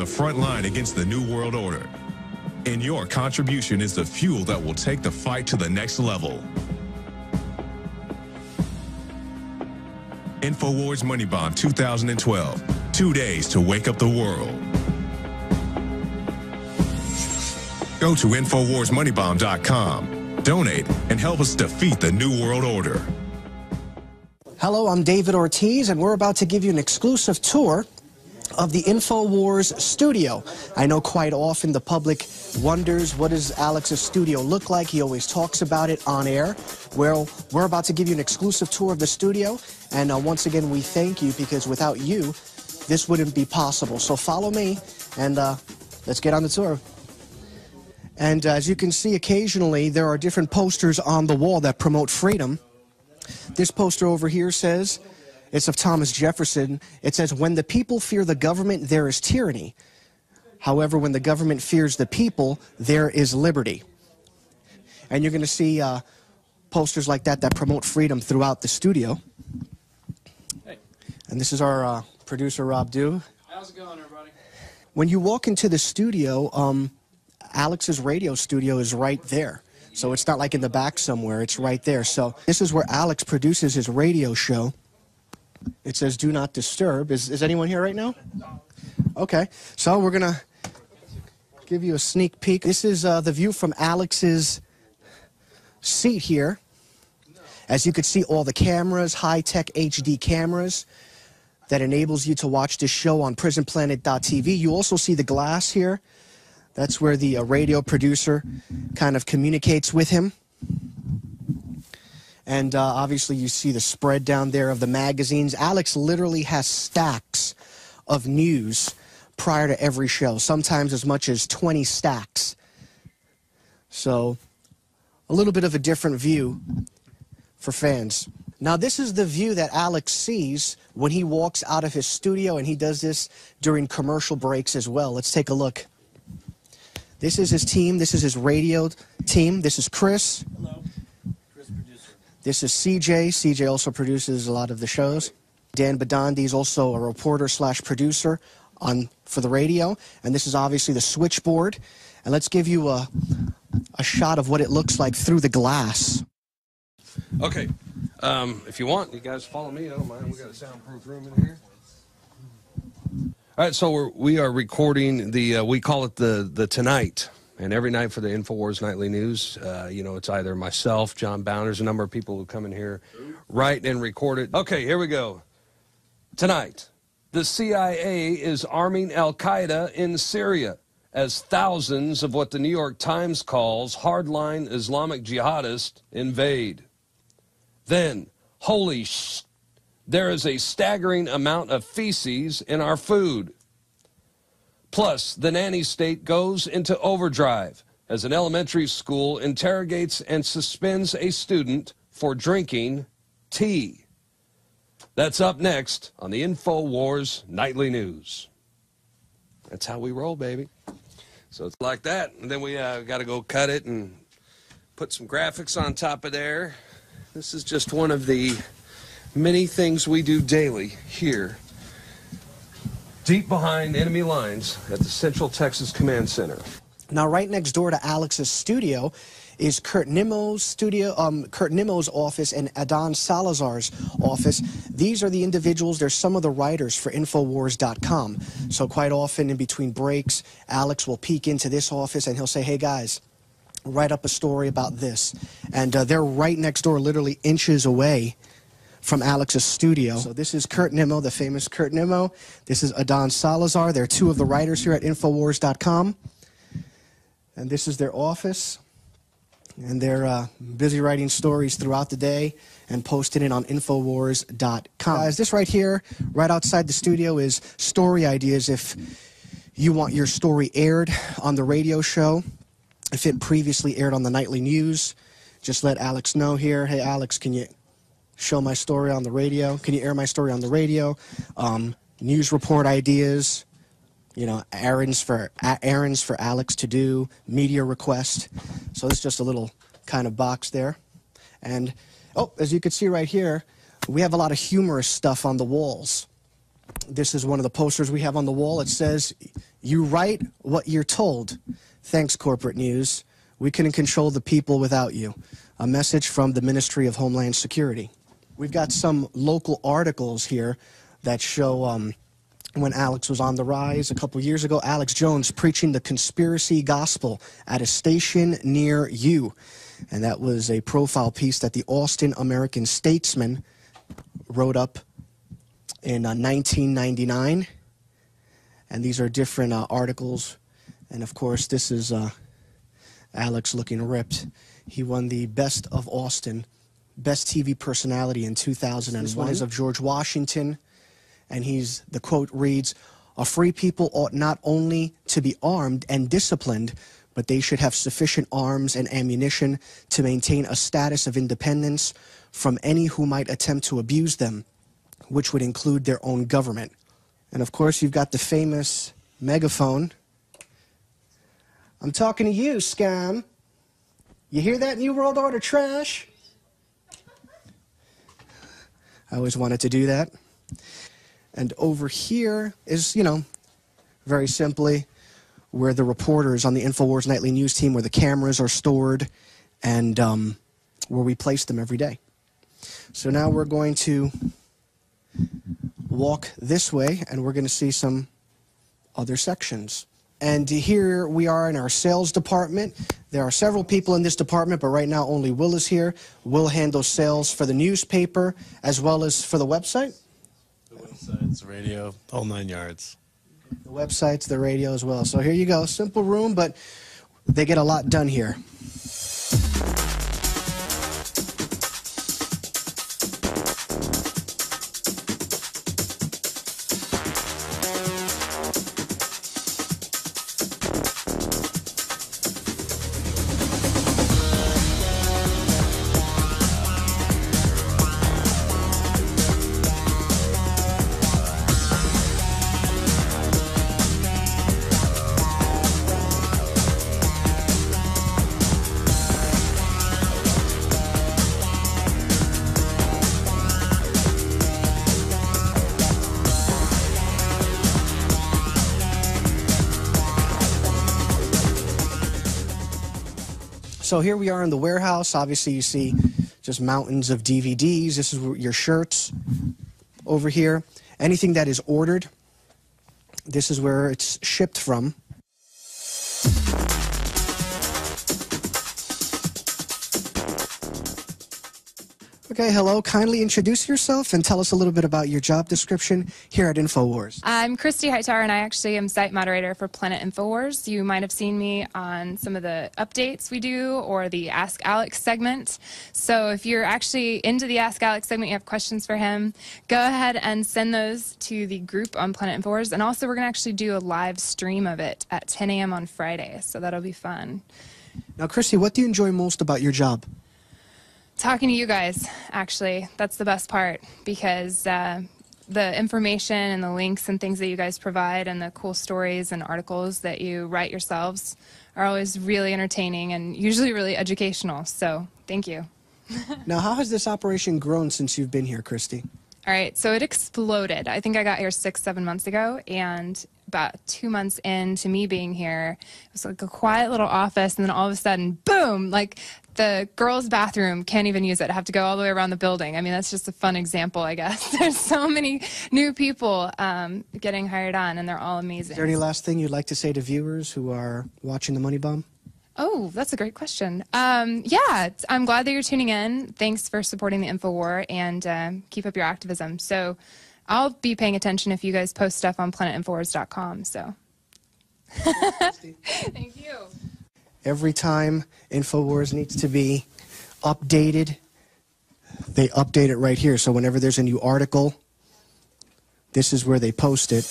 the front line against the New World Order. And your contribution is the fuel that will take the fight to the next level. Infowars Moneybomb 2012. 2 days to wake up the world. Go to InfowarsMoneybomb.com. Donate and help us defeat the New World Order. Hello, I'm David Ortiz, and we're about to give you an exclusive tour of the Infowars studio. I know quite often the public wonders, what does Alex's studio look like? He always talks about it on air. Well, we're about to give you an exclusive tour of the studio, and once again, we thank you, because without you, this wouldn't be possible. So follow me, and let's get on the tour. And as you can see, occasionally there are different posters on the wall that promote freedom. This poster over here says, it's of Thomas Jefferson. It says, when the people fear the government, there is tyranny. However, when the government fears the people, there is liberty. And you're going to see posters like that that promote freedom throughout the studio. Hey. And this is our producer, Rob Dew. How's it going, everybody? When you walk into the studio, Alex's radio studio is right there. So it's not like in the back somewhere, it's right there. So this is where Alex produces his radio show. It says, do not disturb. Is anyone here right now? Okay, so we're gonna give you a sneak peek. This is the view from Alex's seat here. As you can see, all the cameras, high-tech HD cameras that enables you to watch this show on prisonplanet.tv. You also see the glass here. That's where the radio producer kind of communicates with him. And obviously you see the spread down there of the magazines. Alex literally has stacks of news prior to every show, sometimes as much as 20 stacks. So a little bit of a different view for fans. Now this is the view that Alex sees when he walks out of his studio, and he does this during commercial breaks as well. Let's take a look. This is his team. This is his radio team. This is Chris. Hello. Chris, producer. This is CJ. CJ also produces a lot of the shows. Dan Bidondi is also a reporter/producer for the radio. And this is obviously the switchboard. And let's give you a shot of what it looks like through the glass. Okay. If you want, you guys follow me. I don't mind. We got a soundproof room in here. All right, so we are recording we call it the Tonight, and every night for the Infowars Nightly News, you know, it's either myself, John Bounders, a number of people who come in here, write and record it. Okay, here we go. Tonight, the CIA is arming Al-Qaeda in Syria as thousands of what the New York Times calls hardline Islamic jihadists invade. Then, holy sh... there is a staggering amount of feces in our food. Plus, the nanny state goes into overdrive as an elementary school interrogates and suspends a student for drinking tea. That's up next on the Infowars Nightly News. That's how we roll, baby. So it's like that, and then we got to go cut it and put some graphics on top of there. This is just one of the many things we do daily here, deep behind enemy lines at the Central Texas Command Center. Now, right next door to Alex's studio is Kurt Nimmo's studio, Kurt Nimmo's office, and Adon Salazar's office. These are the individuals. They're some of the writers for Infowars.com. So quite often in between breaks, Alex will peek into this office and he'll say, "Hey guys, write up a story about this." And they're right next door, literally inches away from Alex's studio. So this is Kurt Nimmo, the famous Kurt Nimmo. This is Adon Salazar. They're two of the writers here at Infowars.com. And this is their office. And they're busy writing stories throughout the day and posting it on Infowars.com. Guys, this right here, right outside the studio, is story ideas. If you want your story aired on the radio show, if it previously aired on the nightly news, just let Alex know here. Hey, Alex, can you show my story on the radio? Can you air my story on the radio? News report ideas, you know, errands for Alex to do, media request. So it's just a little kind of box there. And, oh, as you can see right here, we have a lot of humorous stuff on the walls. This is one of the posters we have on the wall. It says, "You write what you're told. Thanks, corporate news. We couldn't control the people without you." A message from the Ministry of Homeland Security. We've got some local articles here that show when Alex was on the rise a couple years ago. Alex Jones preaching the conspiracy gospel at a station near you. And that was a profile piece that the Austin American-Statesman wrote up in 1999. And these are different articles. And of course, this is Alex looking ripped. He won the Best of Austin, Best TV Personality in 2001. This one is of George Washington. And the quote reads, "A free people ought not only to be armed and disciplined, but they should have sufficient arms and ammunition to maintain a status of independence from any who might attempt to abuse them, which would include their own government." And of course, you've got the famous megaphone. "I'm talking to you, scam. You hear that, New World Order trash?" I always wanted to do that. And over here is, very simply, where the reporters on the Infowars Nightly News team, where the cameras are stored, and where we place them every day. So now we're going to walk this way, and we're going to see some other sections. And here we are in our sales department. There are several people in this department, but right now only Will is here. Will handles sales for the newspaper as well as for the website. The websites, radio, whole 9 yards. The websites, the radio as well. So here you go. Simple room, but they get a lot done here. So here we are in the warehouse. Obviously, you see just mountains of DVDs. This is your shirts over here. Anything that is ordered, this is where it's shipped from. Okay, hello. Kindly introduce yourself and tell us a little bit about your job description here at Infowars. I'm Christy Hightower, and I actually am site moderator for Planet Infowars. You might have seen me on some of the updates we do or the Ask Alex segment. So if you're actually into the Ask Alex segment, you have questions for him, go ahead and send those to the group on Planet Infowars. And also, we're going to actually do a live stream of it at 10 a.m. on Friday, so that'll be fun. Now, Christy, what do you enjoy most about your job? Talking to you guys, actually. That's the best part, because the information and the links and things that you guys provide and the cool stories and articles that you write yourselves are always really entertaining and usually really educational. So thank you. Now, how has this operation grown since you've been here, Christy? All right, so it exploded. I think I got here 6-7 months ago, and about 2 months into me being here, it was like a quiet little office, and then all of a sudden, boom, like the girls' bathroom can't even use it. I have to go all the way around the building. I mean, that's just a fun example, I guess. There's so many new people getting hired on, and they're all amazing. Is there any last thing you'd like to say to viewers who are watching the Moneybomb? Oh, that's a great question. Yeah, I'm glad that you're tuning in. Thanks for supporting the Infowar, and keep up your activism. So I'll be paying attention if you guys post stuff on planetinfowars.com. So thank you. Every time Infowars needs to be updated, they update it right here. So whenever there's a new article, this is where they post it.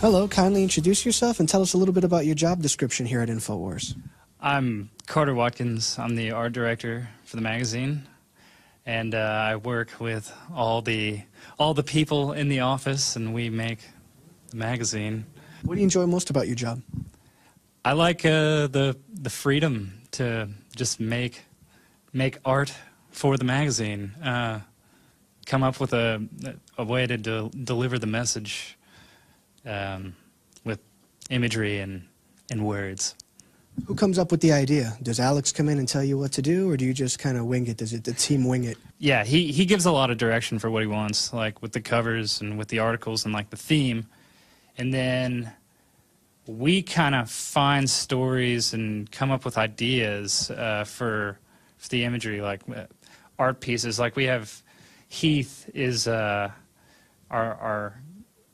Hello, kindly introduce yourself and tell us a little bit about your job description here at Infowars. I'm Carter Watkins. I'm the art director for the magazine. and I work with all the people in the office, and we make the magazine. What do you enjoy most about your job? I like the freedom to just make art for the magazine. Come up with a way to deliver the message with imagery and words. Who comes up with the idea? Does Alex come in and tell you what to do, or do you just kind of wing it? Does the team wing it? Yeah, he gives a lot of direction for what he wants, like with the covers and with the articles and like the theme. And then we kind of find stories and come up with ideas for the imagery, like art pieces. Like we have Heath is our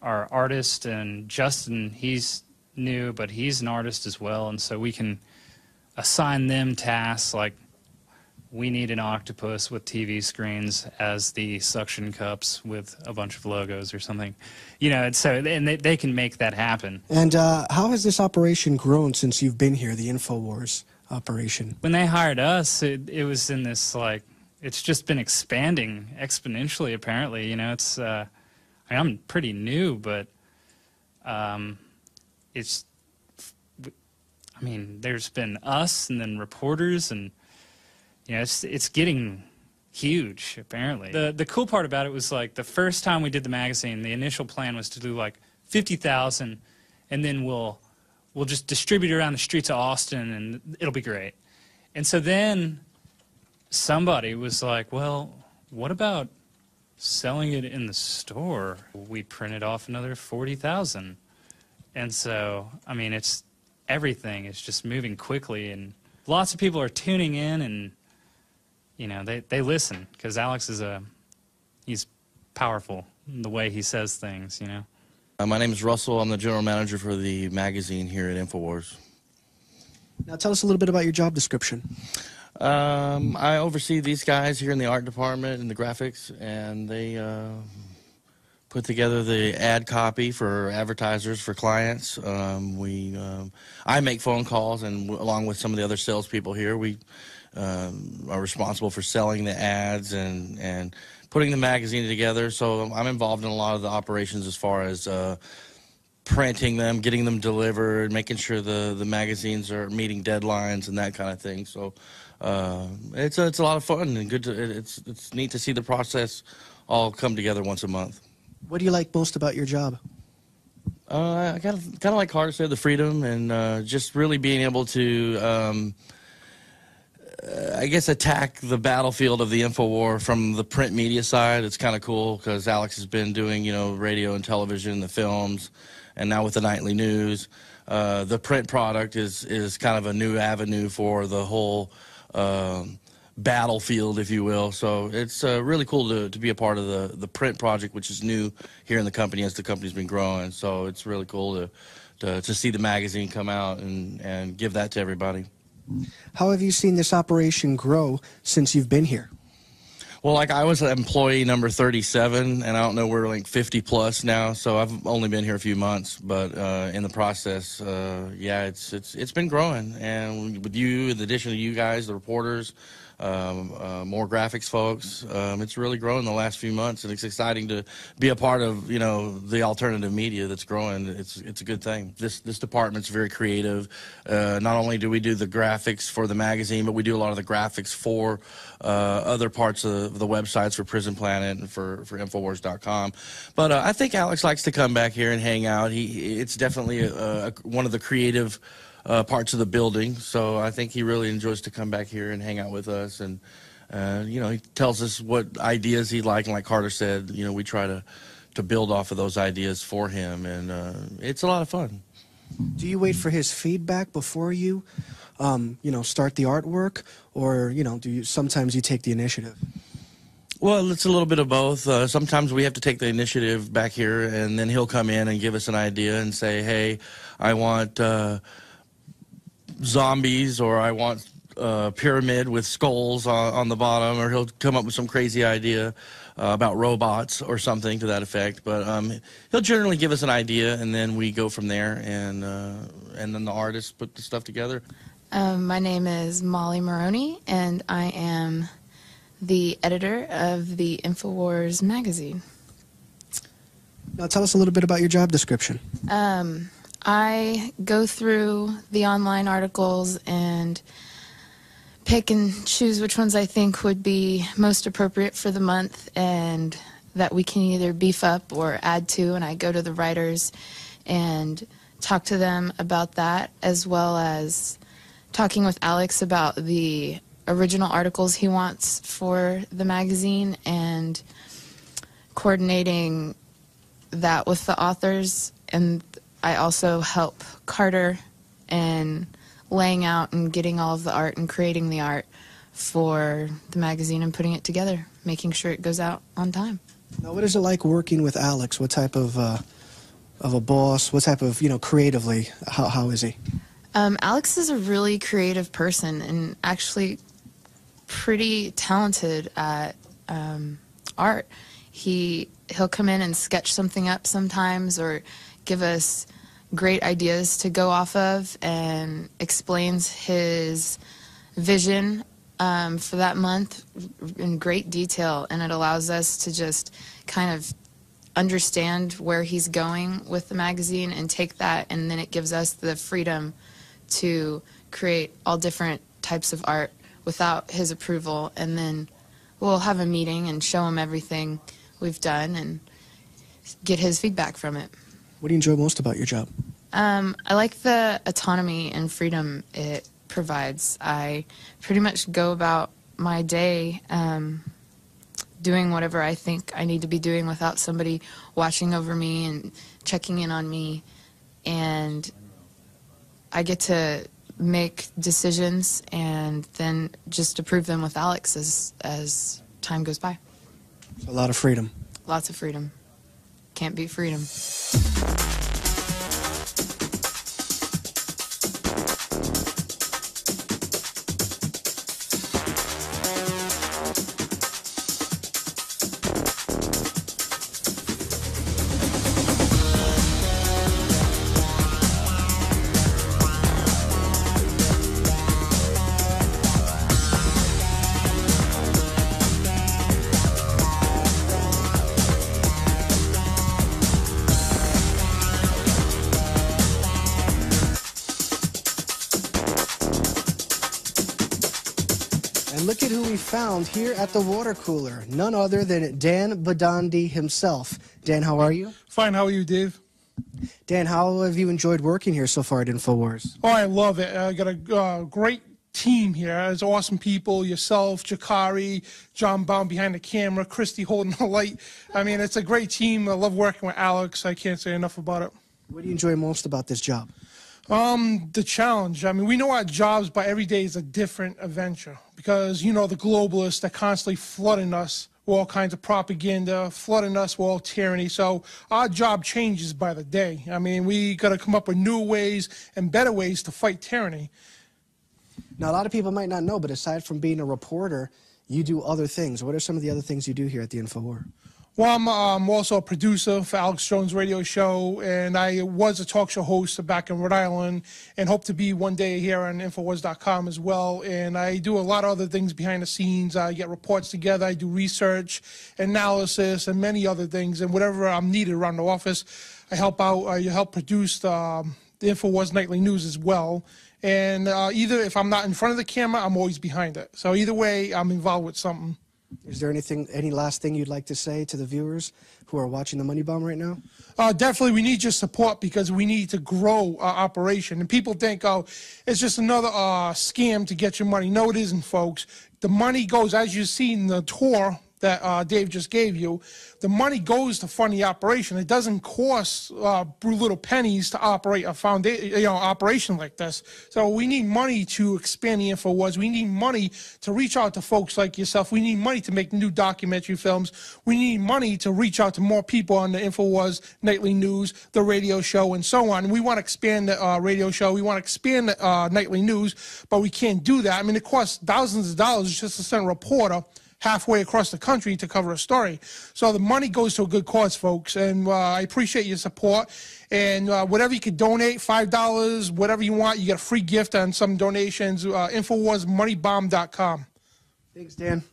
artist, and Justin, he's new, but he's an artist as well, and so we can assign them tasks like we need an octopus with TV screens as the suction cups with a bunch of logos or something, you know. And so they can make that happen. And how has this operation grown since you've been here, the Infowars operation? When they hired us, it was in this, like, it's just been expanding exponentially, apparently. You know, it's I'm pretty new, but it's, I mean, there's been us and then reporters, and you know, it's getting huge, apparently. The cool part about it was, like, the first time we did the magazine, the initial plan was to do like 50,000, and then we'll just distribute it around the streets of Austin, and it'll be great. And so then somebody was like, well, what about selling it in the store? We printed off another 40,000. And so, I mean, it's everything is just moving quickly, and lots of people are tuning in, and you know, they listen, because Alex is he's powerful in the way he says things, you know. My name is Russell. I'm the general manager for the magazine here at Infowars. Now tell us a little bit about your job description. I oversee these guys here in the art department and the graphics, and they put together the ad copy for advertisers, for clients. I make phone calls, and along with some of the other salespeople here, we are responsible for selling the ads and putting the magazine together. So I'm involved in a lot of the operations as far as printing them, getting them delivered, making sure the magazines are meeting deadlines and that kind of thing. So it's a lot of fun and good. It's neat to see the process all come together once a month. What do you like most about your job? I kind of like Carter said, the freedom, and just really being able to, I guess, attack the battlefield of the Infowar from the print media side. It's kind of cool because Alex has been doing, you know, radio and television, the films, and now with the nightly news. The print product is kind of a new avenue for the whole battlefield, if you will. So it's really cool to be a part of the print project, which is new here in the company as the company's been growing. So it's really cool to see the magazine come out and give that to everybody. How have you seen this operation grow since you've been here? Well, like, I was employee number 37, and I don't know, we're like 50 plus now, so I've only been here a few months, but in the process, yeah, it's been growing. And with you, in addition to you guys, the reporters, more graphics folks, it's really grown in the last few months, and it's exciting to be a part of, you know, the alternative media that's growing. It's a good thing. This department's very creative. Not only do we do the graphics for the magazine, but we do a lot of the graphics for other parts of the websites, for Prison Planet and for Infowars.com. But I think Alex likes to come back here and hang out. It's definitely one of the creative parts of the building, so I think he really enjoys to come back here and hang out with us, and you know, he tells us what ideas he'd like, and like Carter said, you know, we try to build off of those ideas for him, and it's a lot of fun. Do you wait for his feedback before you, you know, start the artwork, or, you know, sometimes you take the initiative? Well, it's a little bit of both. Sometimes we have to take the initiative back here, and then he'll come in and give us an idea and say, hey, I want zombies, or I want a pyramid with skulls on the bottom, or he'll come up with some crazy idea about robots or something to that effect. But he'll generally give us an idea, and then we go from there, and then the artists put the stuff together. My name is Molly Maroney, and I am the editor of the Infowars magazine. Now tell us a little bit about your job description. I go through the online articles and pick and choose which ones I think would be most appropriate for the month and that we can either beef up or add to, and I go to the writers and talk to them about that, as well as talking with Alex about the original articles he wants for the magazine and coordinating that with the authors. And I also help Carter in laying out and getting all of the art and creating the art for the magazine and putting it together, making sure it goes out on time. Now, what is it like working with Alex? What type of a boss? What type of, creatively, how is he? Alex is a really creative person and actually pretty talented at art. He'll come in and sketch something up sometimes or give us great ideas to go off of and explains his vision for that month in great detail, and it allows us to just kind of understand where he's going with the magazine and take that, and then it gives us the freedom to create all different types of art without his approval, and then we'll have a meeting and show him everything we've done and get his feedback from it. What do you enjoy most about your job? I like the autonomy and freedom it provides. I pretty much go about my day doing whatever I think I need to be doing without somebody watching over me and checking in on me, and I get to make decisions and then just approve them with Alex as time goes by. A lot of freedom. Lots of freedom. Can't beat freedom. And look at who we found here at the water cooler. None other than Dan Bidondi himself. Dan, how are you? Fine, how are you, Dave? Dan, how have you enjoyed working here so far at Infowars? Oh, I love it. I got a great team here. It's awesome people, yourself, Jakari, John Baum behind the camera, Christy holding the light. I mean, it's a great team. I love working with Alex. I can't say enough about it. What do you enjoy most about this job? The challenge. I mean, we know our jobs, but every day is a different adventure because, the globalists are constantly flooding us with all kinds of propaganda, flooding us with all tyranny. So our job changes by the day. I mean, we got to come up with new ways and better ways to fight tyranny. Now, a lot of people might not know, but aside from being a reporter, you do other things. What are some of the other things you do here at the Infowar? Well, I'm also a producer for Alex Jones' radio show, and I was a talk show host back in Rhode Island and hope to be one day here on Infowars.com as well. And I do a lot of other things behind the scenes. I get reports together. I do research, analysis, and many other things. And whatever I'm needed around the office, I help out. I help produce the Infowars Nightly News as well. And either if I'm not in front of the camera, I'm always behind it. So either way, I'm involved with something. Is there any last thing you'd like to say to the viewers who are watching the Money Bomb right now? Definitely, we need your support because we need to grow our operation. And people think, oh, it's just another scam to get your money. No, it isn't, folks. The money goes, as you see in the tour that Dave just gave you, the money goes to fund the operation. It doesn't cost little pennies to operate a operation like this. So we need money to expand the Infowars. We need money to reach out to folks like yourself. We need money to make new documentary films. We need money to reach out to more people on the Infowars Nightly News, the radio show, and so on. We want to expand the radio show. We want to expand the Nightly News, but we can't do that. I mean, it costs thousands of dollars just to send a reporter halfway across the country to cover a story. So the money goes to a good cause, folks, and I appreciate your support. And whatever you could donate, $5, whatever you want, you get a free gift on some donations, InfowarsMoneybomb.com. Thanks, Dan.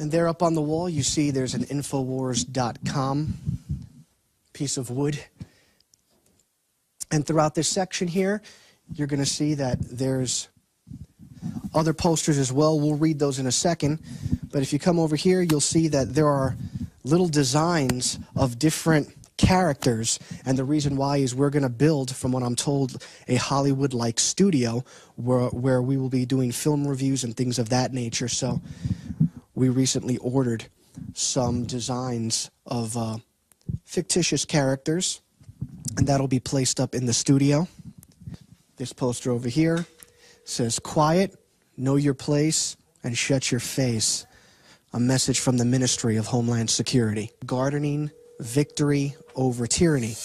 And there up on the wall, you see there's an Infowars.com piece of wood. And throughout this section here, you're going to see that there's other posters as well. We'll read those in a second. But if you come over here, you'll see that there are little designs of different characters. And the reason why is we're going to build, from what I'm told, a Hollywood-like studio where we will be doing film reviews and things of that nature. So we recently ordered some designs of fictitious characters, and that'll be placed up in the studio. This poster over here says, "Quiet, know your place, and shut your face." A message from the Ministry of Homeland Security. Gardening victory over tyranny.